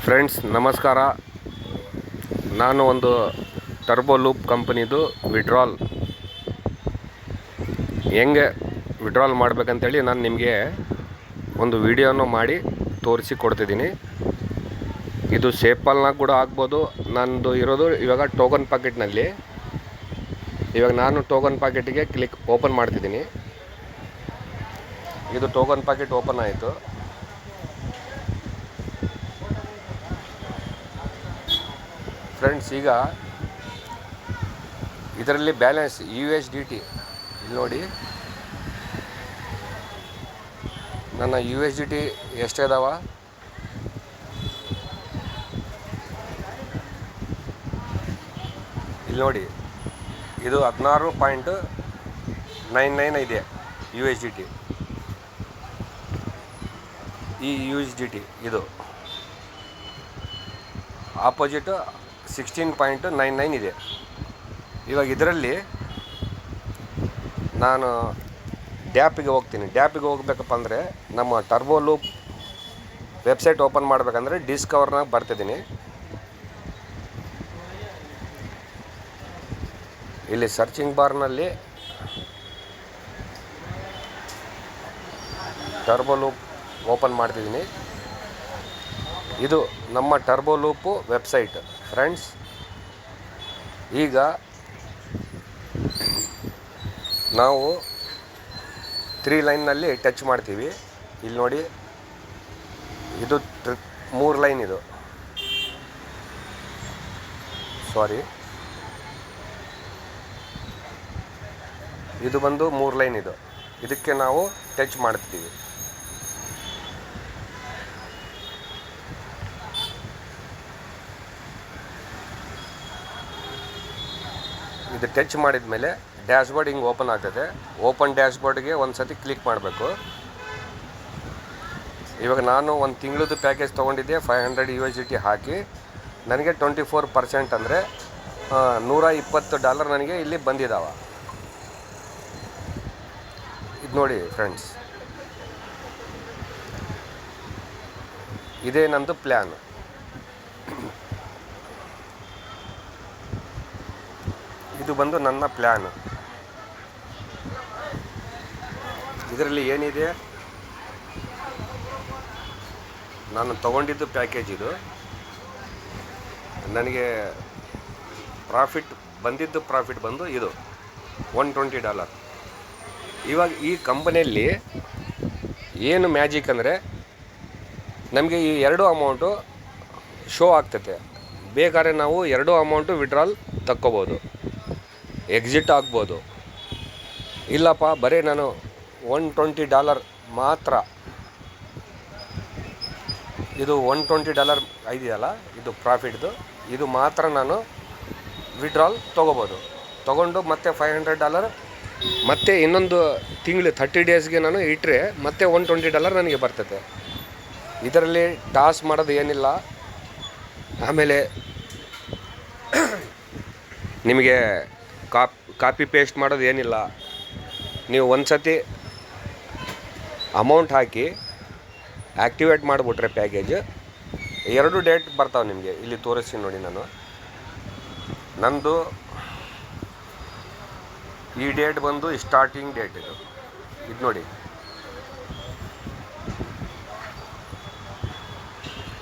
Friends ನಮಸ್ಕಾರ. ನಾನು ಒಂದು ಟರ್ಬೋ ಲೂಪ್ ಕಂಪನಿದು ವಿಡ್ರಾಲ್ ಹೆಂಗೆ ವಿಡ್ರಾಲ್ ಮಾಡಬೇಕಂತೇಳಿ ನಾನು ನಿಮಗೆ ಒಂದು ವಿಡಿಯೋನ ಮಾಡಿ ತೋರಿಸಿ ಕೊಡ್ತಿದ್ದೀನಿ. ಇದು ಸೇಪಲ್ನಾಗ ಕೂಡ ಆಗ್ಬೋದು. ನಂದು ಇರೋದು ಇವಾಗ ಟೋಕನ್ ಪಾಕೆಟ್ನಲ್ಲಿ. ಇವಾಗ ನಾನು ಟೋಕನ್ ಪಾಕೆಟಿಗೆ ಓಪನ್ ಮಾಡ್ತಿದ್ದೀನಿ. ಇದು ಟೋಕನ್ ಪಾಕೆಟ್ ಓಪನ್ ಆಯಿತು. ಫ್ರೆಂಡ್ಸ್, ಈಗ ಇದರಲ್ಲಿ ಬ್ಯಾಲೆನ್ಸ್ USDT ಇಲ್ಲಿ ನೋಡಿ. ನನ್ನ USDT ಎಷ್ಟಿದಾವ ಇಲ್ಲಿ ನೋಡಿ. ಇದು 16.99 ಇದೆ USDT. ಈ USDT ಇದು ಆಪೋಸಿಟ್ 16.99 ಇದೆ. ಇವಾಗ ಇದರಲ್ಲಿ ನಾನು ಡ್ಯಾಪಿಗೆ ಹೋಗ್ತೀನಿ. ಡ್ಯಾಪಿಗೆ ಹೋಗ್ಬೇಕಪ್ಪ ಅಂದರೆ ನಮ್ಮ ಟರ್ಬೋ ಲೂಪ್ ವೆಬ್ಸೈಟ್ ಓಪನ್ ಮಾಡಬೇಕಂದ್ರೆ ಡಿಸ್ಕವರ್ನಾಗ ಬರ್ತಿದ್ದೀನಿ. ಇಲ್ಲಿ ಸರ್ಚಿಂಗ್ ಬಾರ್ನಲ್ಲಿ ಟರ್ಬೋ ಲೂಪ್ ಓಪನ್ ಮಾಡ್ತಿದ್ದೀನಿ. ಇದು ನಮ್ಮ ಟರ್ಬೋ ಲೂಪು ವೆಬ್ಸೈಟ್ ಫ್ರೆಂಡ್ಸ್. ಈಗ ನಾವು 3 ಲೈನ್ನಲ್ಲಿ ಟಚ್ ಮಾಡ್ತೀವಿ. ಇಲ್ಲಿ ನೋಡಿ, ಇದು 3 ಲೈನ್. ಇದು ಬಂದು 3 ಲೈನ್. ಇದಕ್ಕೆ ನಾವು ಟಚ್ ಮಾಡ್ತೀವಿ. ಇದು ಟಚ್ ಮಾಡಿದ ಮೇಲೆ ಡ್ಯಾಶ್ಬೋರ್ಡ್ ಹಿಂಗೆ ಓಪನ್ ಆಗ್ತದೆ. ಓಪನ್ ಡ್ಯಾಶ್ಬೋರ್ಡ್ಗೆ ಒಂದು ಸತಿ ಕ್ಲಿಕ್ ಮಾಡಬೇಕು. ಇವಾಗ ನಾನು ಒಂದು ತಿಂಗಳದ್ದು ಪ್ಯಾಕೇಜ್ ತೊಗೊಂಡಿದ್ದೆ. $500 USDT ಹಾಕಿ ನನಗೆ 24% ಅಂದರೆ $120 ನನಗೆ ಇಲ್ಲಿ ಬಂದಿದ್ದಾವ. ಇದು ನೋಡಿ ಫ್ರೆಂಡ್ಸ್, ಇದೇ ನಂದು ಪ್ಲ್ಯಾನ್. ಇದು ಬಂದು ನನ್ನ ಪ್ಲ್ಯಾನ್. ಇದರಲ್ಲಿ ಏನಿದೆ, ನಾನು ತಗೊಂಡಿದ್ದು ಪ್ಯಾಕೇಜ್ ಇದು. ನನಗೆ ಪ್ರಾಫಿಟ್ ಬಂದು ಇದು $120. ಇವಾಗ ಈ ಕಂಪನಿಯಲ್ಲಿ ಏನು ಮ್ಯಾಜಿಕ್ ಅಂದರೆ, ನಮಗೆ ಈ 2 ಅಮೌಂಟು ಶೋ ಆಗ್ತೈತೆ. ಬೇಕಾದ್ರೆ ನಾವು 2 ಅಮೌಂಟು ವಿಡ್ರಾಲ್ ತಕ್ಕೋಬೋದು, ಎಕ್ಸಿಟ್ ಆಗ್ಬೋದು. ಇಲ್ಲಪ್ಪ ಬರೀ ನಾನು $120 ಮಾತ್ರ, ಇದು $120 ಇದೆಯಲ್ಲ, ಇದು ಪ್ರಾಫಿಟ್ದು, ಇದು ಮಾತ್ರ ನಾನು ವಿಡ್ರಾಲ್ ತೊಗೋಬೋದು. ತೊಗೊಂಡು ಮತ್ತೆ $500 ಮತ್ತೆ ಇನ್ನೊಂದು ತಿಂಗಳು 30 ಡೇಸ್ಗೆ ನಾನು ಇಟ್ಟರೆ ಮತ್ತೆ $120 ನನಗೆ ಬರ್ತೈತೆ. ಇದರಲ್ಲಿ ಟಾಸ್ ಮಾಡೋದು ಏನಿಲ್ಲ. ಆಮೇಲೆ ನಿಮಗೆ ಕಾಪಿ ಪೇಸ್ಟ್ ಮಾಡೋದು ಏನಿಲ್ಲ. ನೀವು ಒಂದು ಸತಿ ಅಮೌಂಟ್ ಹಾಕಿ ಆ್ಯಕ್ಟಿವೇಟ್ ಮಾಡಿಬಿಟ್ರೆ ಪ್ಯಾಕೇಜ್ 2 ಡೇಟ್ ಬರ್ತಾವೆ ನಿಮಗೆ. ಇಲ್ಲಿ ತೋರಿಸ್ತೀನಿ ನೋಡಿ. ನಂದು ಈ ಡೇಟ್ ಬಂದು ಸ್ಟಾರ್ಟಿಂಗ್ ಡೇಟ್. ಇದು ನೋಡಿ,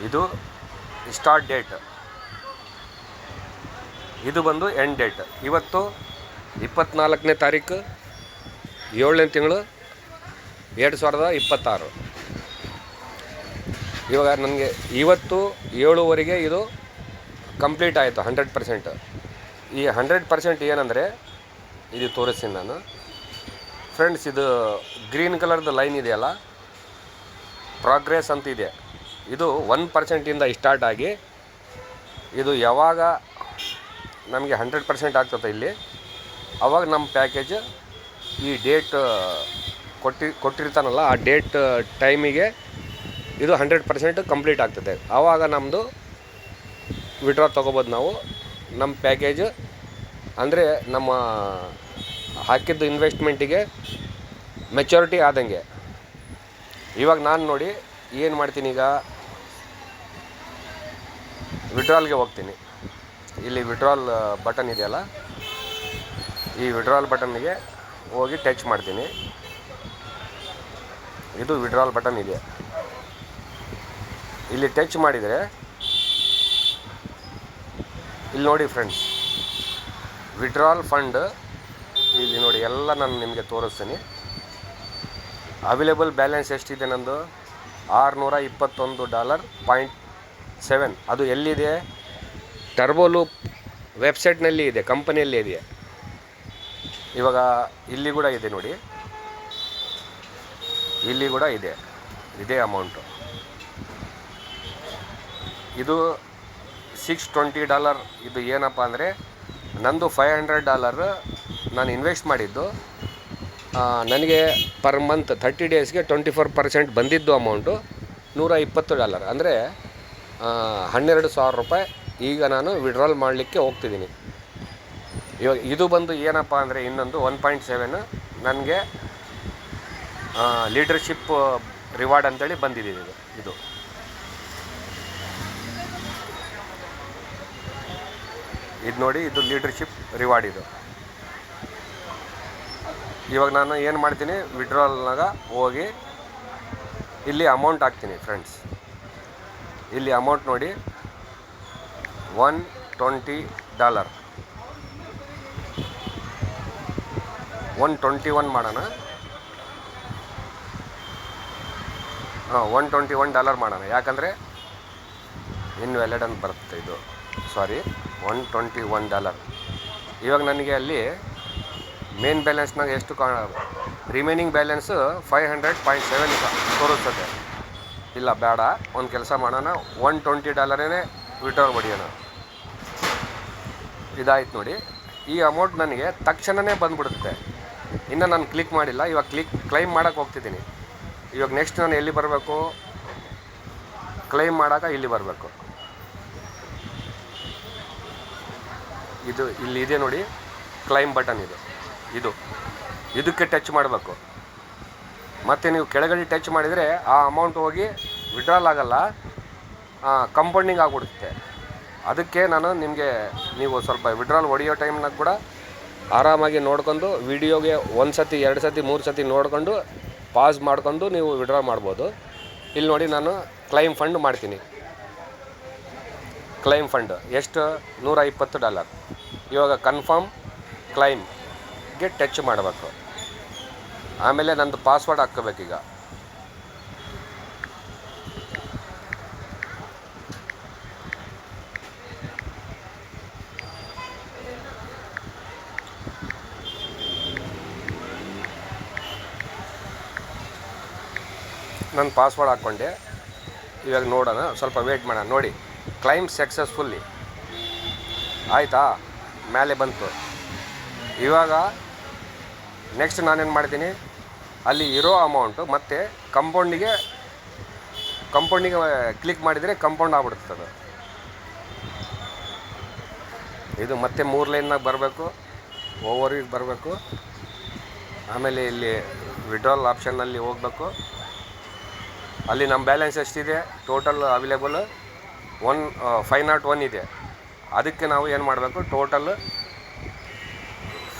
ಇದು ಸ್ಟಾರ್ಟ್ ಡೇಟ್. ಇದು ಬಂದು ಎಂಡ್ ಡೇಟ್. ಇವತ್ತು 24ನೇ ತಾರೀಕು 7ನೇ ತಿಂಗಳು 2026. ಇವಾಗ ನನಗೆ ಇವತ್ತು 7:00 ಇದು ಕಂಪ್ಲೀಟ್ ಆಯಿತು 100%. ಈ 100% ಏನಂದರೆ ಇದು ತೋರಿಸ್ತೀನಿ ನಾನು ಫ್ರೆಂಡ್ಸ್. ಇದು ಗ್ರೀನ್ ಕಲರ್ದು ಲೈನ್ ಇದೆಯಲ್ಲ, ಪ್ರೋಗ್ರೆಸ್ ಅಂತ ಇದೆ. ಇದು 1%ಇಂದ ಸ್ಟಾರ್ಟ್ ಆಗಿ ಇದು ಯಾವಾಗ ನಮಗೆ 100% ಆಗ್ತದೆ ಇಲ್ಲಿ, ಆವಾಗ ನಮ್ಮ ಪ್ಯಾಕೇಜ್ ಈ ಡೇಟ್ ಕೊಟ್ಟಿರ್ತಾನಲ್ಲ, ಆ ಡೇಟ್ ಟೈಮಿಗೆ ಇದು 100% ಕಂಪ್ಲೀಟ್ ಆಗ್ತದೆ. ಆವಾಗ ನಮ್ಮದು ವಿಡ್ರಾ ತೊಗೋಬೋದು ನಾವು. ನಮ್ಮ ಪ್ಯಾಕೇಜ್ ಅಂದರೆ ನಮ್ಮ ಹಾಕಿದ್ದು ಇನ್ವೆಸ್ಟ್ಮೆಂಟಿಗೆ ಮೆಚುರಿಟಿ ಆದಂಗೆ. ಇವಾಗ ನಾನು ನೋಡಿ ಏನು ಮಾಡ್ತೀನಿ, ಈಗ ವಿಡ್ರಾಲ್ಗೆ ಹೋಗ್ತೀನಿ. ಇಲ್ಲಿ ವಿಡ್ರಾಲ್ ಬಟನ್ ಇದೆಯಲ್ಲ, ಈ ವಿಡ್ರಾಲ್ ಬಟನ್ನಿಗೆ ಹೋಗಿ ಟಚ್ ಮಾಡ್ತೀನಿ. ಇದು ವಿಡ್ರಾಲ್ ಬಟನ್ ಇದೆ. ಇಲ್ಲಿ ಟಚ್ ಮಾಡಿದರೆ ಇಲ್ಲಿ ನೋಡಿ ಫ್ರೆಂಡ್ಸ್, ವಿಡ್ರಾಲ್ ಫಂಡ್ ಇಲ್ಲಿ ನೋಡಿ ಎಲ್ಲ ನಾನು ನಿಮಗೆ ತೋರಿಸ್ತೀನಿ. ಅವೈಲೇಬಲ್ ಬ್ಯಾಲೆನ್ಸ್ ಎಷ್ಟಿದೆ ನಂದು? $621.7. ಅದು ಎಲ್ಲಿದೆ? ಟರ್ಬೋಲೂಪ್ ವೆಬ್ಸೈಟ್ನಲ್ಲಿ ಇದೆ, ಕಂಪನಿಯಲ್ಲಿ ಇದೆ. ಇವಾಗ ಇಲ್ಲಿ ಕೂಡ ಇದೆ ನೋಡಿ, ಇಲ್ಲಿ ಕೂಡ ಇದೆ ಇದೇ ಅಮೌಂಟು. ಇದು $620. ಇದು ಏನಪ್ಪ ಅಂದರೆ ನಂದು $500 ನಾನು ಇನ್ವೆಸ್ಟ್ ಮಾಡಿದ್ದು. ನನಗೆ ಪರ್ ಮಂತ್ 30 ಡೇಸ್ಗೆ 24% ಬಂದಿದ್ದು ಅಮೌಂಟು $120. ಅಂದರೆ $12,000 ಈಗ ನಾನು ವಿಡ್ರಾಲ್ ಮಾಡಲಿಕ್ಕೆ ಹೋಗ್ತಿದ್ದೀನಿ. ಇವಾಗ ಇದು ಬಂದು ಏನಪ್ಪ ಅಂದರೆ ಇನ್ನೊಂದು 1.7 ನನಗೆ ಲೀಡರ್ಶಿಪ್ ರಿವಾರ್ಡ್ ಅಂತೇಳಿ ಬಂದಿದೆ. ಇದು ನೋಡಿ, ಇದು ಲೀಡರ್ಶಿಪ್ ರಿವಾರ್ಡ್. ಇದು ಇವಾಗ ನಾನು ಏನು ಮಾಡ್ತೀನಿ, ವಿಡ್ರಾಲ್ನಾಗ ಹೋಗಿ ಇಲ್ಲಿ ಅಮೌಂಟ್ ಹಾಕ್ತೀನಿ ಫ್ರೆಂಡ್ಸ್. ಇಲ್ಲಿ ಅಮೌಂಟ್ ನೋಡಿ, $120, 121 ಮಾಡೋಣ. $121 ಮಾಡೋಣ. ಯಾಕಂದರೆ ಇನ್ವ್ಯಾಲಿಡ್ ಅಂತ ಬರುತ್ತೆ ಇದು, ಸಾರಿ, $121. ಇವಾಗ ನನಗೆ ಅಲ್ಲಿ ಮೇನ್ ಬ್ಯಾಲೆನ್ಸ್ನಾಗ ಎಷ್ಟು ರಿಮೈನಿಂಗ್ ಬ್ಯಾಲೆನ್ಸು 500.7 ತೋರಿಸ್ತದೆ. ಇಲ್ಲ ಬೇಡ, ಒಂದು ಕೆಲಸ ಮಾಡೋಣ, $120 ವಿಡ್ರಾಲ್ ಹೊಡಿಯೋಣ. ಇದಾಯ್ತು ನೋಡಿ. ಈ ಅಮೌಂಟ್ ನನಗೆ ತಕ್ಷಣವೇ ಬಂದುಬಿಡುತ್ತೆ. ಇನ್ನು ನಾನು ಕ್ಲಿಕ್ ಮಾಡಿಲ್ಲ. ಇವಾಗ ಕ್ಲೈಮ್ ಮಾಡೋಕ್ಕೆ ಹೋಗ್ತಿದ್ದೀನಿ. ಇವಾಗ ನೆಕ್ಸ್ಟ್ ನಾನು ಎಲ್ಲಿ ಬರಬೇಕು? ಕ್ಲೈಮ್ ಮಾಡೋಕೆ ಇಲ್ಲಿ ಬರಬೇಕು. ಇದು ಇಲ್ಲಿ ಇದೆ ನೋಡಿ, ಕ್ಲೈಮ್ ಬಟನ್ ಇದಕ್ಕೆ ಟಚ್ ಮಾಡಬೇಕು. ಮತ್ತು ನೀವು ಕೆಳಗಡೆ ಟಚ್ ಮಾಡಿದರೆ ಆ ಅಮೌಂಟ್ ಹೋಗಿ ವಿಡ್ರಾಲ್ ಆಗಲ್ಲ, ಕಂಪೌಂಡಿಂಗ್ ಆಗಿಬಿಡುತ್ತೆ. ಅದಕ್ಕೆ ನಾನು ನಿಮಗೆ, ನೀವು ಸ್ವಲ್ಪ ವಿಡ್ರಾಲ್ ಹೊಡೆಯೋ ಟೈಮ್ನಾಗ ಕೂಡ ಆರಾಮಾಗಿ ನೋಡ್ಕೊಂಡು ವಿಡಿಯೋಗೆ 1 ಸತಿ 2 ಸತಿ 3 ಸತಿ ನೋಡಿಕೊಂಡು ಪಾಸ್ ಮಾಡ್ಕೊಂಡು ನೀವು ವಿಡ್ರಾ ಮಾಡ್ಬೋದು. ಇಲ್ಲಿ ನೋಡಿ, ನಾನು ಕ್ಲೈಮ್ ಫಂಡ್ ಮಾಡ್ತೀನಿ. ಕ್ಲೈಮ್ ಫಂಡ್ ಎಷ್ಟು? $120. ಇವಾಗ ಕನ್ಫರ್ಮ್ ಕ್ಲೈಮ್ಗೆ ಟಚ್ ಮಾಡಬೇಕು. ಆಮೇಲೆ ನಂದು ಪಾಸ್ವರ್ಡ್ ಹಾಕ್ಕೋಬೇಕೀಗ. ನಾನು ಪಾಸ್ವರ್ಡ್ ಹಾಕ್ಕೊಂಡೆ. ಇವಾಗ ನೋಡೋಣ, ಸ್ವಲ್ಪ ವೇಟ್ ಮಾಡೋಣ. ನೋಡಿ, ಕ್ಲೈಮ್ ಸಕ್ಸಸ್ಫುಲ್ಲಿ ಆಯಿತಾ, ಮೇಲೆ ಬಂತು. ಇವಾಗ ನೆಕ್ಸ್ಟ್ ನಾನೇನು ಮಾಡ್ತೀನಿ, ಅಲ್ಲಿ ಇರೋ ಅಮೌಂಟು ಮತ್ತು ಕಂಪೌಂಡಿಗೆ ಕ್ಲಿಕ್ ಮಾಡಿದರೆ ಕಂಪೌಂಡ್ ಆಗ್ಬಿಡ್ತದೆ. ಇದು ಮತ್ತೆ 3 ಲೈನ್ನಾಗ ಬರಬೇಕು, ಓವರಿಗೆ ಬರಬೇಕು. ಆಮೇಲೆ ಇಲ್ಲಿ ವಿಡ್ರಾಲ್ ಆಪ್ಷನ್ನಲ್ಲಿ ಹೋಗಬೇಕು. ಅಲ್ಲಿ ನಮ್ಮ ಬ್ಯಾಲೆನ್ಸ್ ಎಷ್ಟಿದೆ? ಟೋಟಲ್ ಅವೈಲೇಬಲ್ 501 ಇದೆ. ಅದಕ್ಕೆ ನಾವು ಏನು ಮಾಡಬೇಕು, ಟೋಟಲ್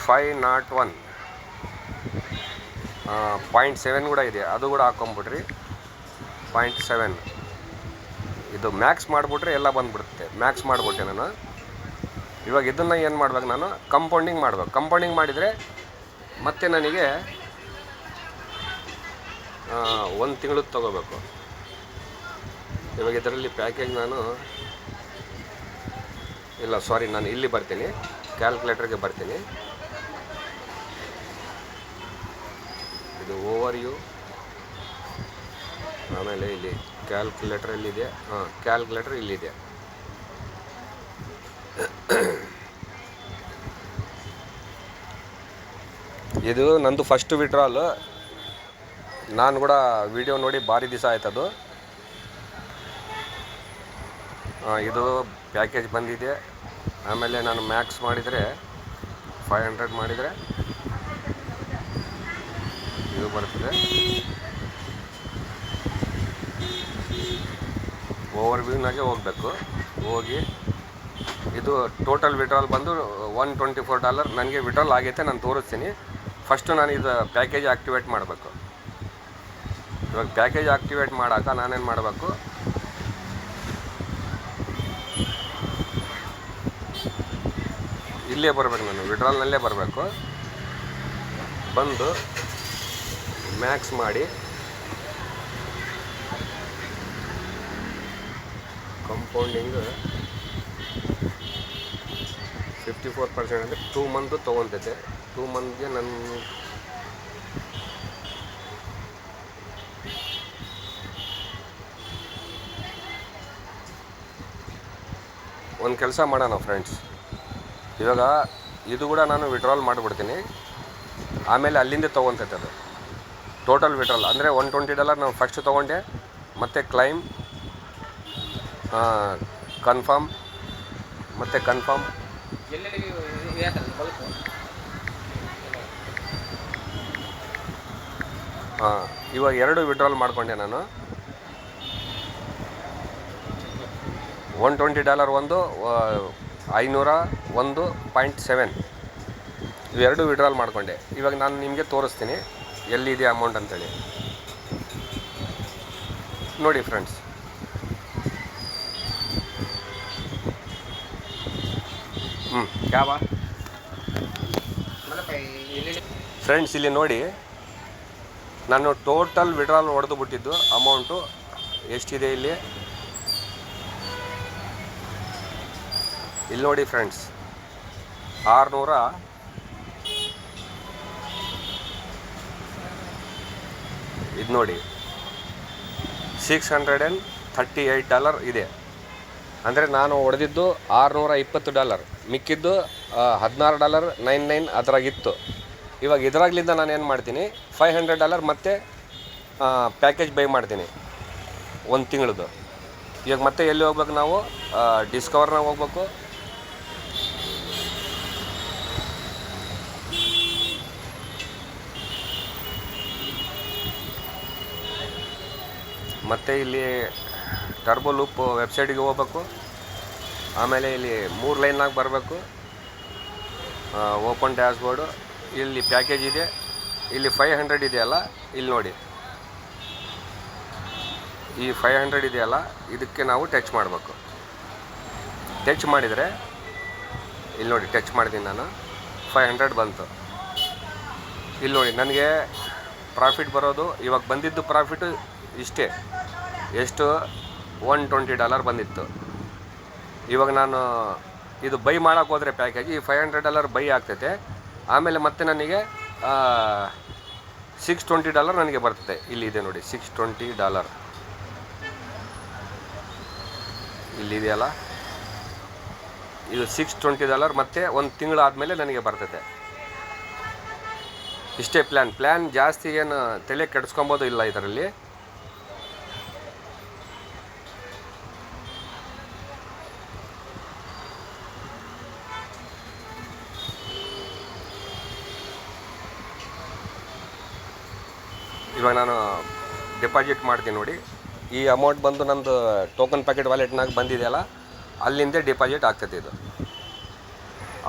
501.7 ಕೂಡ ಇದೆ, ಅದು ಕೂಡ ಹಾಕ್ಕೊಂಬಿಡ್ರಿ. 0.7 ಇದು ಮ್ಯಾಕ್ಸ್ ಮಾಡಿಬಿಟ್ರೆ ಎಲ್ಲ ಬಂದುಬಿಡುತ್ತೆ. ಮ್ಯಾಕ್ಸ್ ಮಾಡಿಬಿಟ್ಟೆ ನಾನು. ಇವಾಗ ಇದನ್ನು ಏನು ಮಾಡ್ಬೇಕು, ನಾನು ಕಂಪೌಂಡಿಂಗ್ ಮಾಡಬೇಕು. ಕಂಪೌಂಡಿಂಗ್ ಮಾಡಿದರೆ ಮತ್ತೆ ನನಗೆ 1 ತಿಂಗಳದ್ದು ತೊಗೋಬೇಕು. ಇವಾಗ ಇದರಲ್ಲಿ ಪ್ಯಾಕೇಜ್ ನಾನು ಇಲ್ಲ, ಸಾರಿ, ನಾನು ಇಲ್ಲಿ ಬರ್ತೀನಿ, ಕ್ಯಾಲ್ಕುಲೇಟರ್ಗೆ ಬರ್ತೀನಿ. ಇದು ಓವರ್ ಯು, ಆಮೇಲೆ ಇಲ್ಲಿ ಕ್ಯಾಲ್ಕುಲೇಟರಲ್ಲಿದೆ. ಕ್ಯಾಲ್ಕುಲೇಟರ್ ಇಲ್ಲಿದೆ. ಇದು ನಂದು ಫಸ್ಟ್ ವಿಡ್ರಾಲ್. ನಾನು ಕೂಡ ವಿಡಿಯೋ ನೋಡಿ ಭಾರಿ ದಿವಸ ಆಯ್ತದು. ಇದು ಪ್ಯಾಕೇಜ್ ಬಂದಿದೆ. ಆಮೇಲೆ ನಾನು ಮ್ಯಾಕ್ಸ್ ಮಾಡಿದರೆ 500 ಮಾಡಿದರೆ ಇದು ಬರ್ತದೆ. ಓವರ್ ವ್ಯೂನಾಗೆ ಹೋಗಬೇಕು. ಹೋಗಿ ಇದು ಟೋಟಲ್ ವಿಡ್ರಾಲ್ ಬಂದು $124 ನನಗೆ ವಿಡ್ರಾಲ್ ಆಗೈತೆ. ನಾನು ತೋರಿಸ್ತೀನಿ. ಫಸ್ಟು ನಾನು ಇದು ಪ್ಯಾಕೇಜ್ ಆ್ಯಕ್ಟಿವೇಟ್ ಮಾಡಬೇಕು. ಇವಾಗ ಪ್ಯಾಕೇಜ್ ಆ್ಯಕ್ಟಿವೇಟ್ ಮಾಡೋಕೆ ನಾನೇನು ಮಾಡಬೇಕು, ಇಲ್ಲೇ ಬರಬೇಕು, ನಾನು ವಿಡ್ರಾಲ್ನಲ್ಲೇ ಬರಬೇಕು. ಬಂದು ಮ್ಯಾಕ್ಸ್ ಮಾಡಿ ಕಂಪೌಂಡಿಂಗ್ 54% ಅಂದರೆ 2 ಮಂತ್ ತೊಗೊತೈತೆ. 2 ಮಂತ್ಗೆ ನನ್ನ ಒಂದು ಕೆಲಸ ಮಾಡೋಣ ಫ್ರೆಂಡ್ಸ್. ಇವಾಗ ಇದು ಕೂಡ ನಾನು ವಿಡ್ರಾಲ್ ಮಾಡಿಬಿಡ್ತೀನಿ. ಆಮೇಲೆ ಅಲ್ಲಿಂದ ತೊಗೊತೈತೆ ಅದು ಟೋಟಲ್ ವಿಡ್ರಾಲ್ ಅಂದರೆ $120 ನಾನು ಫಸ್ಟ್ ತೊಗೊಂಡೆ. ಮತ್ತು ಕ್ಲೈಮ್ ಕನ್ಫರ್ಮ್ ಮತ್ತು ಕನ್ಫರ್ಮ್ ಇವಾಗ 2 ವಿಡ್ರಾಲ್ ಮಾಡಿಕೊಂಡೆ ನಾನು. $120 ಒಂದು, 501.7 ಇವೆರಡು ವಿಡ್ರಾಲ್ ಮಾಡಿಕೊಂಡೆ. ಇವಾಗ ನಾನು ನಿಮಗೆ ತೋರಿಸ್ತೀನಿ ಎಲ್ಲಿದೆ ಅಮೌಂಟ್ ಅಂತೇಳಿ. ನೋಡಿ ಫ್ರೆಂಡ್ಸ್, ಫ್ರೆಂಡ್ಸ್ ಇಲ್ಲಿ ನೋಡಿ, ನಾನು ಟೋಟಲ್ ವಿಡ್ರಾಲ್ ಹೊಡೆದು ಬಿಟ್ಟಿದ್ದು ಅಮೌಂಟು ಎಷ್ಟಿದೆ ಇಲ್ಲಿ ನೋಡಿ ಫ್ರೆಂಡ್ಸ್. 600 ಇದು ನೋಡಿ $638 ಇದೆ. ಅಂದರೆ ನಾನು ಹೊಡೆದಿದ್ದು $620, ಮಿಕ್ಕಿದ್ದು $16.99 ಅದ್ರಾಗಿತ್ತು. ಇವಾಗ ಇದರಾಗ್ಲಿಂದ ನಾನು ಏನು ಮಾಡ್ತೀನಿ, $500 ಮತ್ತೆ ಪ್ಯಾಕೇಜ್ ಬೈ ಮಾಡ್ತೀನಿ 1 ತಿಂಗಳದ್ದು. ಇವಾಗ ಮತ್ತೆ ಎಲ್ಲಿ ಹೋಗ್ಬೇಕು ನಾವು, ಡಿಸ್ಕವರ್ನಾಗ ಹೋಗ್ಬೇಕು. ಮತ್ತು ಇಲ್ಲಿ ಟರ್ಬೋ ಲೂಪ್ ವೆಬ್ಸೈಟಿಗೆ ಹೋಗ್ಬೇಕು. ಆಮೇಲೆ ಇಲ್ಲಿ 3 ಲೈನ್ನಾಗ ಬರಬೇಕು. ಓಪನ್ ಡ್ಯಾಶ್ಬೋರ್ಡು, ಇಲ್ಲಿ ಪ್ಯಾಕೇಜ್ ಇದೆ, ಇಲ್ಲಿ 500 ಇದೆಯಲ್ಲ, ಇಲ್ಲಿ ನೋಡಿ ಈ 500 ಇದೆಯಲ್ಲ, ಇದಕ್ಕೆ ನಾವು ಟಚ್ ಮಾಡಬೇಕು. ಟಚ್ ಮಾಡಿದರೆ ಇಲ್ಲಿ ನೋಡಿ, ಟಚ್ ಮಾಡಿದ್ದೀನಿ ನಾನು, 500 ಬಂತು. ಇಲ್ಲಿ ನೋಡಿ ನನಗೆ ಪ್ರಾಫಿಟ್ ಬರೋದು, ಇವಾಗ ಬಂದಿದ್ದು ಪ್ರಾಫಿಟು ಇಷ್ಟೇ. ಎಷ್ಟು, $120 ಬಂದಿತ್ತು. ಇವಾಗ ನಾನು ಇದು ಬೈ ಮಾಡೋಕ್ಕೆ ಹೋದರೆ ಪ್ಯಾಕೇಜ್ ಈ $500 ಬೈ ಆಗ್ತೈತೆ. ಆಮೇಲೆ ಮತ್ತೆ ನನಗೆ $620 ನನಗೆ ಬರ್ತದೆ. ಇಲ್ಲಿದೆ ನೋಡಿ $620 ಇಲ್ಲಿದೆಯಲ್ಲ, ಇದು $620 ಮತ್ತು 1 ತಿಂಗಳಾದಮೇಲೆ ನನಗೆ ಬರ್ತದೆ. ಇಷ್ಟೇ ಪ್ಲ್ಯಾನ್ ಜಾಸ್ತಿ ಏನು ತಲೆ ಕೆಡಿಸ್ಕೊಬೋದು ಇಲ್ಲ ಇದರಲ್ಲಿ. ಇವಾಗ ನಾನು ಡೆಪಾಸಿಟ್ ಮಾಡ್ತೀನಿ ನೋಡಿ. ಈ ಅಮೌಂಟ್ ಬಂದು ನಮ್ಮದು ಟೋಕನ್ ಪ್ಯಾಕೆಟ್ ವ್ಯಾಲೆಟ್ನಾಗ ಬಂದಿದೆಯಲ್ಲ, ಅಲ್ಲಿಂದ ಡಿಪಾಸಿಟ್ ಆಗ್ತೈತೆ. ಇದು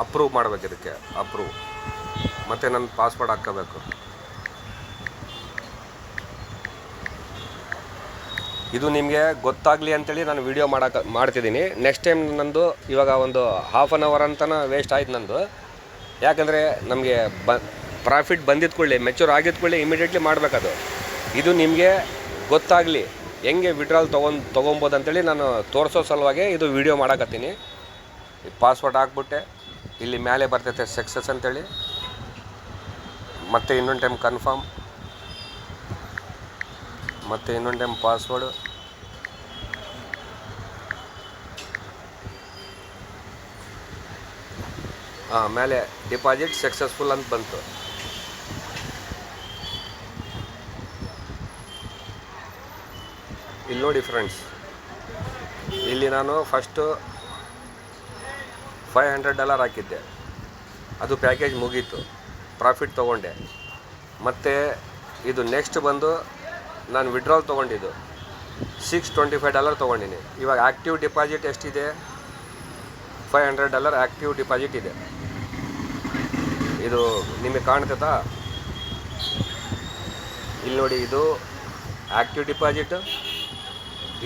ಅಪ್ರೂವ್ ಮಾಡಬೇಕು, ಇದಕ್ಕೆ ಅಪ್ರೂವ್, ಮತ್ತು ನನ್ನ ಪಾಸ್ವರ್ಡ್ ಹಾಕ್ಕೋಬೇಕು. ಇದು ನಿಮಗೆ ಗೊತ್ತಾಗಲಿ ಅಂತೇಳಿ ನಾನು ವೀಡಿಯೋ ಮಾಡ್ತಿದ್ದೀನಿ. ನೆಕ್ಸ್ಟ್ ಟೈಮ್ ನಂದು ಇವಾಗ ಒಂದು ½ ಅವರ್ ಅಂತಲೇ ವೇಸ್ಟ್ ಆಯ್ತು ನಂದು. ಯಾಕಂದರೆ ನಮಗೆ ಪ್ರಾಫಿಟ್ ಬಂದಿದ್ದ ಕೂಡಲೇ, ಮೆಚೂರ್ ಆಗಿದ್ದ ಕೂಡಲೇ ಇಮಿಡಿಯೇಟ್ಲಿ ಮಾಡಬೇಕದು. ಇದು ನಿಮಗೆ ಗೊತ್ತಾಗಲಿ ಹೆಂಗೆ ವಿಡ್ರಾಲ್ ತೊಗೊಬೋದು ಅಂತೇಳಿ ನಾನು ತೋರಿಸೋ ಸಲುವಾಗಿ ಇದು ವಿಡಿಯೋ ಮಾಡಕತ್ತೀನಿ. ಪಾಸ್ವರ್ಡ್ ಹಾಕ್ಬಿಟ್ಟೆ, ಇಲ್ಲಿ ಮೇಲೆ ಬರ್ತೈತೆ ಸಕ್ಸಸ್ ಅಂತೇಳಿ, ಮತ್ತು ಇನ್ನೊಂದು ಟೈಮ್ ಕನ್ಫರ್ಮ್, ಮತ್ತು ಇನ್ನೊಂದು ಟೈಮ್ ಪಾಸ್ವರ್ಡು, ಮೇಲೆ ಡಿಪಾಸಿಟ್ ಸಕ್ಸಸ್ಫುಲ್ ಅಂತ ಬಂತು. ಇಲ್ಲಿ ನೋಡಿ ಫ್ರೆಂಡ್ಸ್, ಇಲ್ಲಿ ನಾನು ಫಸ್ಟು $500 ಹಾಕಿದ್ದೆ, ಅದು ಪ್ಯಾಕೇಜ್ ಮುಗೀತು, ಪ್ರಾಫಿಟ್ ತೊಗೊಂಡೆ. ಮತ್ತು ಇದು ನೆಕ್ಸ್ಟ್ ಬಂದು ನಾನು ವಿಡ್ರಾಲ್ ತೊಗೊಂಡಿದ್ದು $625 ತೊಗೊಂಡಿನಿ. ಇವಾಗ ಆ್ಯಕ್ಟಿವ್ ಡಿಪಾಸಿಟ್ ಎಷ್ಟಿದೆ? $500 ಆ್ಯಕ್ಟಿವ್ ಡಿಪಾಸಿಟ್ ಇದೆ. ಇದು ನಿಮಗೆ ಕಾಣ್ತೈತಾ? ಇಲ್ಲಿ ನೋಡಿ, ಇದು ಆ್ಯಕ್ಟಿವ್ ಡಿಪಾಸಿಟ್,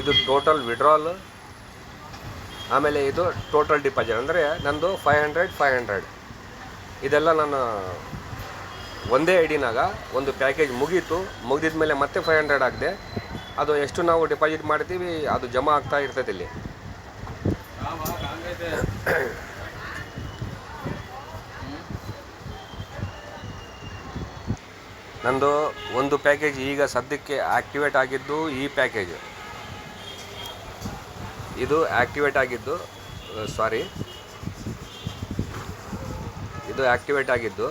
ಇದು ಟೋಟಲ್ ವಿಡ್ರಾಲ್, ಆಮೇಲೆ ಇದು ಟೋಟಲ್ ಡಿಪಾಸಿಟ್. ಅಂದರೆ ನಂದು 500 ಇದೆಲ್ಲ ನಾನು ಒಂದೇ ಐಡಿನಾಗ ಒಂದು ಪ್ಯಾಕೇಜ್ ಮುಗಿದಿದ ಮೇಲೆ ಮತ್ತೆ 500 ಹಾಕಿದೆ. ಅದು ಎಷ್ಟು ನಾವು ಡಿಪಾಸಿಟ್ ಮಾಡ್ತೀವಿ ಅದು ಜಮಾ ಆಗ್ತಾ ಇರ್ತೈತೆ ಇಲ್ಲಿ. ನಂದು ಒಂದು ಪ್ಯಾಕೇಜ್ ಈಗ ಸದ್ಯಕ್ಕೆ ಆ್ಯಕ್ಟಿವೇಟ್ ಆಗಿದ್ದು ಈ ಪ್ಯಾಕೇಜ್. ಇದು ಆ್ಯಕ್ಟಿವೇಟ್ ಆಗಿದ್ದು ಇದು ಆ್ಯಕ್ಟಿವೇಟ್ ಆಗಿದ್ದು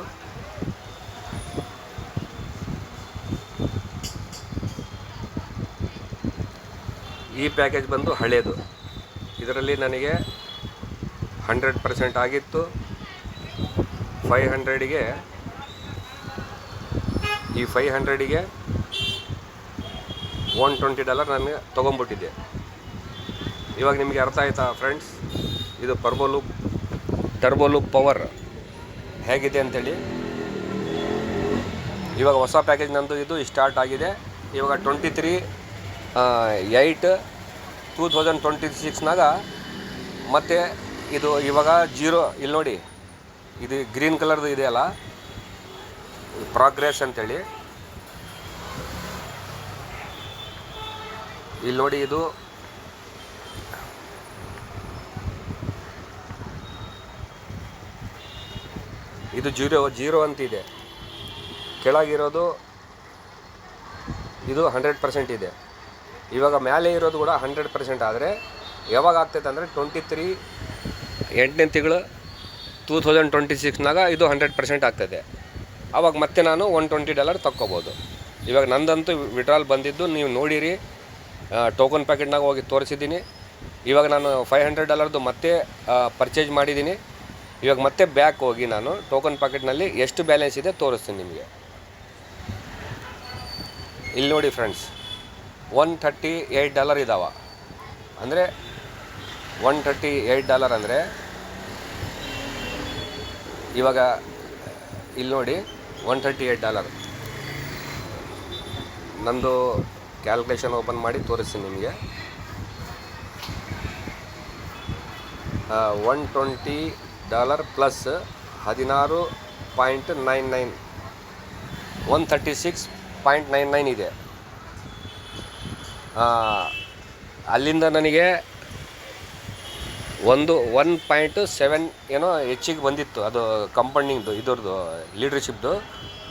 ಈ ಪ್ಯಾಕೇಜ್ ಬಂದು ಹಳೇದು. ಇದರಲ್ಲಿ ನನಗೆ 100% ಆಗಿತ್ತು. 500ಗೆ ಈ 500ಗೆ $120 ನಾನು ತೊಗೊಂಬಿಟ್ಟಿದ್ದೆ. ಇವಾಗ ನಿಮಗೆ ಅರ್ಥ ಆಯ್ತಾ ಫ್ರೆಂಡ್ಸ್? ಇದು ಟರ್ಬೋ ಲೂಪ್ ಪವರ್ ಹೇಗಿದೆ ಅಂಥೇಳಿ. ಇವಾಗ ಹೊಸ ಪ್ಯಾಕೇಜ್ ನಂದು ಇದು ಸ್ಟಾರ್ಟ್ ಆಗಿದೆ. ಇವಾಗ 23/8/2026ನಾಗ ಮತ್ತು ಇದು ಇವಾಗ 0 ಇಲ್ಲಿ ನೋಡಿ, ಇದು ಗ್ರೀನ್ ಕಲರ್ದು ಇದೆಯಲ್ಲ, ಪ್ರೋಗ್ರೆಸ್ ಅಂತೇಳಿ. ಇಲ್ಲಿ ನೋಡಿ, ಇದು 0 ಅಂತಿದೆ. ಕೆಳಗಿರೋದು ಇದು 100% ಇದೆ. ಇವಾಗ ಮೇಲೆ ಇರೋದು ಕೂಡ 100%. ಆದರೆ ಯಾವಾಗ ಆಗ್ತೈತೆ ಅಂದರೆ 23/8/2026ನಾಗ ಇದು 100% ಆಗ್ತದೆ. ಆವಾಗ ಮತ್ತೆ ನಾನು $120 ತಕ್ಕೋಬೋದು. ಇವಾಗ ನಂದಂತೂ ವಿಡ್ರಾಲ್ ಬಂದಿದ್ದು ನೀವು ನೋಡಿರಿ, ಟೋಕನ್ ಪ್ಯಾಕೆಟ್ನಾಗ ಹೋಗಿ ತೋರಿಸಿದ್ದೀನಿ. ಇವಾಗ ನಾನು $500 ಮತ್ತೆ ಪರ್ಚೇಸ್ ಮಾಡಿದ್ದೀನಿ. ಇವಾಗ ಮತ್ತೆ ಬ್ಯಾಕ್ ಹೋಗಿ ನಾನು ಟೋಕನ್ ಪ್ಯಾಕೆಟ್ನಲ್ಲಿ ಎಷ್ಟು ಬ್ಯಾಲೆನ್ಸ್ ಇದೆ ತೋರಿಸ್ತೀನಿ ನಿಮಗೆ. ಇಲ್ಲಿ ನೋಡಿ ಫ್ರೆಂಡ್ಸ್, $138 ಇದ್ದಾವೆ. ಅಂದರೆ $138 ಅಂದರೆ ಇವಾಗ ಇಲ್ಲಿ ನೋಡಿ, $138 ನಂದು ಕ್ಯಾಲ್ಕುಲೇಷನ್ ಓಪನ್ ಮಾಡಿ ತೋರಿಸ್ತೀನಿ ನಿಮಗೆ. $120 ಪ್ಲಸ್ 16.99 $136.99 ಇದೆ. ಅಲ್ಲಿಂದ ನನಗೆ 1.7 ಏನೋ ಹೆಚ್ಚಿಗೆ ಬಂದಿತ್ತು. ಅದು ಕಂಪನಿದು ಇದ್ರದ್ದು ಲೀಡರ್ಶಿಪ್ದು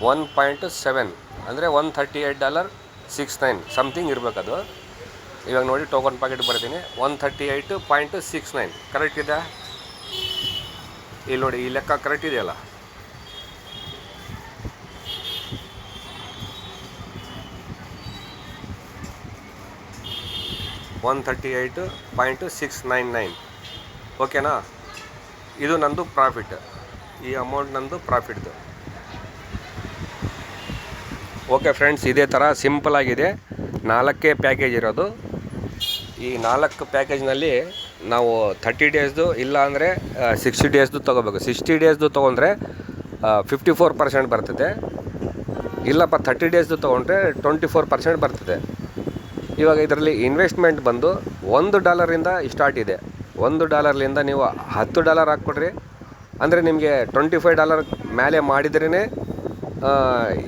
1.7 ಅಂದರೆ $138.69 ಸಮಥಿಂಗ್ ಇರಬೇಕದು. ಇವಾಗ ನೋಡಿ ಟೋಕನ್ ಪ್ಯಾಕೆಟ್ ಬರ್ತೀನಿ, 138.69 ಕರೆಕ್ಟ್ ಇದೆ. ಇಲ್ಲಿ ನೋಡಿ, ಈ ಲೆಕ್ಕ ಕರೆಕ್ಟ್ ಇದೆಯಲ್ಲ. $138.699 ಓಕೆನಾ? ಇದು ನಂದು ಪ್ರಾಫಿಟ್. ಈ ಅಮೌಂಟ್ ನಂದು ಪ್ರಾಫಿಟ್ದು. ಓಕೆ ಫ್ರೆಂಡ್ಸ್, ಇದೇ ಥರ ಸಿಂಪಲಾಗಿದೆ. 4 ಪ್ಯಾಕೇಜ್ ಇರೋದು. ಈ 4 ಪ್ಯಾಕೇಜ್ನಲ್ಲಿ ನಾವು 30 ಡೇಸ್ದು ಇಲ್ಲ ಅಂದರೆ 60 ಡೇಸ್ದು ತೊಗೋಬೇಕು. 60 ಡೇಸ್ದು ತೊಗೊಂಡ್ರೆ 54% ಬರ್ತದೆ. ಇಲ್ಲಪ್ಪ 30 ಡೇಸ್ದು ತೊಗೊಂಡ್ರೆ 24% ಬರ್ತದೆ. ಇವಾಗ ಇದರಲ್ಲಿ ಇನ್ವೆಸ್ಟ್ಮೆಂಟ್ ಬಂದು $1 ಸ್ಟಾರ್ಟ್ ಇದೆ. $1 ನೀವು $10 ಹಾಕ್ಕೊಡ್ರಿ ಅಂದರೆ ನಿಮಗೆ $25 ಮೇಲೆ ಮಾಡಿದ್ರೇ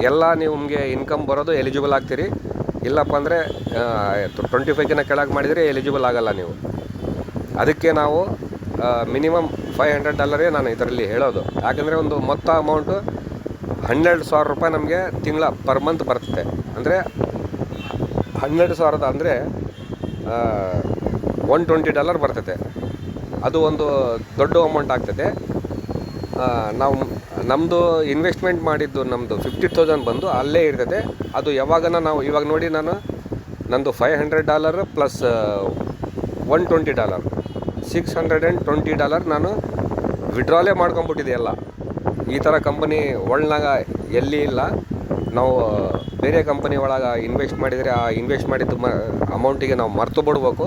ಎಲ್ಲ ನಿಮಗೆ ಇನ್ಕಮ್ ಬರೋದು, ಎಲಿಜಿಬಲ್ ಆಗ್ತೀರಿ. ಇಲ್ಲಪ್ಪ ಅಂದರೆ 25ಕ್ಕಿಂತ ಕೆಳಗೆ ಮಾಡಿದರೆ ಎಲಿಜಿಬಲ್ ಆಗಲ್ಲ ನೀವು. ಅದಕ್ಕೆ ನಾವು ಮಿನಿಮಮ್ $500 ನಾನು ಇದರಲ್ಲಿ ಹೇಳೋದು. ಯಾಕಂದರೆ ಒಂದು ಮೊತ್ತ ಅಮೌಂಟು $12,000 ನಮಗೆ ತಿಂಗಳ ಪರ್ ಮಂತ್ ಬರ್ತದೆ. ಅಂದರೆ 12,000 ಅಂದರೆ $120 ಬರ್ತದೆ. ಅದು ಒಂದು ದೊಡ್ಡ ಅಮೌಂಟ್ ಆಗ್ತದೆ. ನಾವು ನಮ್ಮದು ಇನ್ವೆಸ್ಟ್ಮೆಂಟ್ ಮಾಡಿದ್ದು ನಮ್ಮದು 50,000 ಬಂದು ಅಲ್ಲೇ ಇರ್ತದೆ. ಅದು ಯಾವಾಗನ ನಾವು ಇವಾಗ ನೋಡಿ, ನಂದು $500 ಪ್ಲಸ್ $120 $620 ನಾನು ವಿಡ್ರಾಲೇ ಮಾಡ್ಕೊಂಬಿಟ್ಟಿದ್ದೆ ಎಲ್ಲ. ಈ ಥರ ಕಂಪನಿ ಒಳನಾಗ ಎಲ್ಲಿ ಇಲ್ಲ. ನಾವು ಬೇರೆ ಕಂಪನಿ ಒಳಗೆ ಇನ್ವೆಸ್ಟ್ ಮಾಡಿದರೆ ಆ ಇನ್ವೆಸ್ಟ್ ಮಾಡಿದ್ದು ಅಮೌಂಟಿಗೆ ನಾವು ಮರೆತು ಬಿಡ್ಬೇಕು,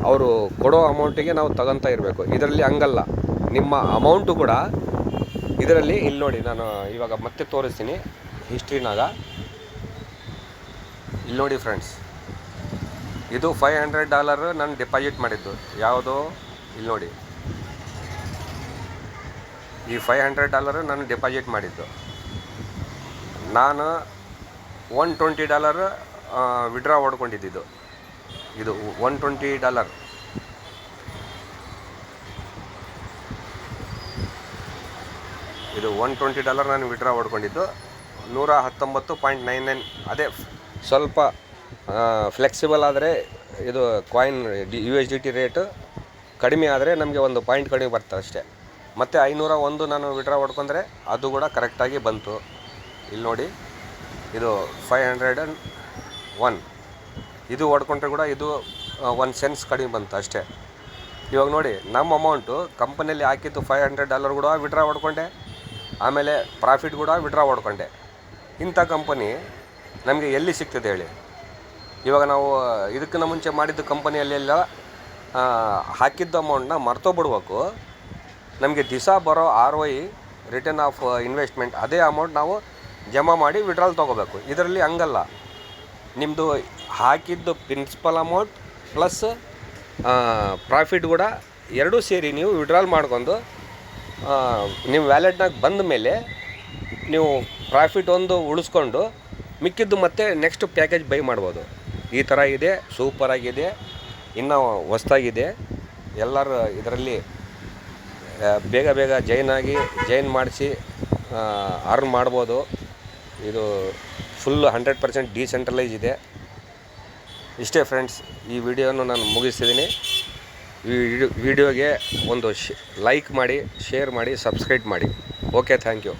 ಅವರು ಕೊಡೋ ಅಮೌಂಟಿಗೆ ನಾವು ತಗೊತಾ ಇರಬೇಕು. ಇದರಲ್ಲಿ ಹಂಗಲ್ಲ, ನಿಮ್ಮ ಅಮೌಂಟು ಕೂಡ ಇದರಲ್ಲಿ ಇಲ್ಲಿ ನೋಡಿ, ನಾನು ಇವಾಗ ಮತ್ತೆ ತೋರಿಸ್ತೀನಿ ಹಿಸ್ಟ್ರಿನಾಗ. ಇಲ್ಲಿ ನೋಡಿ ಫ್ರೆಂಡ್ಸ್, ಇದು $500 ನಾನು ಡೆಪಾಸಿಟ್ ಮಾಡಿದ್ದು. ಯಾವುದೋ ಇಲ್ಲಿ ನೋಡಿ, ಈ $500 ನಾನು ಡೆಪಾಸಿಟ್ ಮಾಡಿದ್ದು. ನಾನು $120 ವಿಡ್ರಾ ಹೊಡ್ಕೊಂಡಿದ್ದು. ಇದು $120. ಇದು $120 ನಾನು ವಿಡ್ರಾ ಹೊಡ್ಕೊಂಡಿದ್ದು. 119.99. ಅದೇ ಸ್ವಲ್ಪ ಫ್ಲೆಕ್ಸಿಬಲ್ ಆದರೆ ಇದು ಕಾಯಿನ್ USDT ರೇಟು ಕಡಿಮೆ ಆದರೆ ನಮಗೆ ಒಂದು ಪಾಯಿಂಟ್ ಕಡಿಮೆ ಬರ್ತದೆ ಅಷ್ಟೇ. ಮತ್ತು 501 ನಾನು ವಿಡ್ರಾ ಹೊಡ್ಕೊಂಡ್ರೆ ಅದು ಕೂಡ ಕರೆಕ್ಟಾಗಿ ಬಂತು. ಇಲ್ಲಿ ನೋಡಿ, ಇದು 501 ಇದು ಹೊಡ್ಕೊಂಡ್ರೆ ಕೂಡ ಇದು 1 ಸೆನ್ಸ್ ಕಡಿಮೆ ಬಂತು ಅಷ್ಟೇ. ಇವಾಗ ನೋಡಿ, ನಮ್ಮ ಅಮೌಂಟು ಕಂಪನಿಯಲ್ಲಿ ಹಾಕಿದ್ದು $500 ಕೂಡ ವಿಡ್ರಾ ಹೊಡ್ಕೊಂಡೆ, ಆಮೇಲೆ ಪ್ರಾಫಿಟ್ ಕೂಡ ವಿಡ್ರಾ ಹೊಡ್ಕೊಂಡೆ. ಇಂಥ ಕಂಪನಿ ನಮಗೆ ಎಲ್ಲಿ ಸಿಗ್ತದೆ ಹೇಳಿ? ಇವಾಗ ನಾವು ಇದಕ್ಕಿಂತ ಮುಂಚೆ ಮಾಡಿದ್ದು ಕಂಪನಿಯಲ್ಲೆಲ್ಲ ಹಾಕಿದ್ದ ಅಮೌಂಟನ್ನ ಮರ್ತೋಗ್ಬಿಡ್ಬೇಕು. ನಮಗೆ ದಿವಸ ಬರೋ ROI ರಿಟರ್ನ್ ಆಫ್ ಇನ್ವೆಸ್ಟ್ಮೆಂಟ್ ಅದೇ ಅಮೌಂಟ್ ನಾವು ಜಮಾ ಮಾಡಿ ವಿಡ್ರಾಲ್ ತೊಗೋಬೇಕು. ಇದರಲ್ಲಿ ಹಂಗಲ್ಲ, ನಿಮ್ಮದು ಹಾಕಿದ್ದು ಪ್ರಿನ್ಸಿಪಲ್ ಅಮೌಂಟ್ ಪ್ಲಸ್ ಪ್ರಾಫಿಟ್ ಕೂಡ ಎರಡೂ ಸೇರಿ ನೀವು ವಿಡ್ರಾಲ್ ಮಾಡ್ಕೊಂಡು ನಿಮ್ಮ ವ್ಯಾಲೆಟ್ನಾಗ ಬಂದ ಮೇಲೆ ನೀವು ಪ್ರಾಫಿಟ್ ಒಂದು ಉಳಿಸ್ಕೊಂಡು ಮಿಕ್ಕಿದ್ದು ಮತ್ತೆ ನೆಕ್ಸ್ಟ್ ಪ್ಯಾಕೇಜ್ ಬೈ ಮಾಡ್ಬೋದು. ಈ ಥರ ಇದೆ, ಸೂಪರಾಗಿದೆ, ಇನ್ನೂ ಹೊಸ್ದಾಗಿದೆ. ಎಲ್ಲರೂ ಇದರಲ್ಲಿ ಬೇಗ ಬೇಗ ಜಾಯಿನ್ ಮಾಡಿಸಿ ಅರ್ನ್ ಮಾಡ್ಬೋದು. ಇದು ಫುಲ್ 100% ಡಿಸೆಂಟ್ರಲೈಸ್ ಇದೆ. ಇಷ್ಟೇ ಫ್ರೆಂಡ್ಸ್, ಈ ವಿಡಿಯೋನ ನಾನು ಮುಗಿಸ್ತಿದ್ದೀನಿ. ಈ ವಿಡಿಯೋಗೆ ಒಂದು ಲೈಕ್ ಮಾಡಿ, ಶೇರ್ ಮಾಡಿ, ಸಬ್ಸ್ಕ್ರೈಬ್ ಮಾಡಿ. Okay, thank you.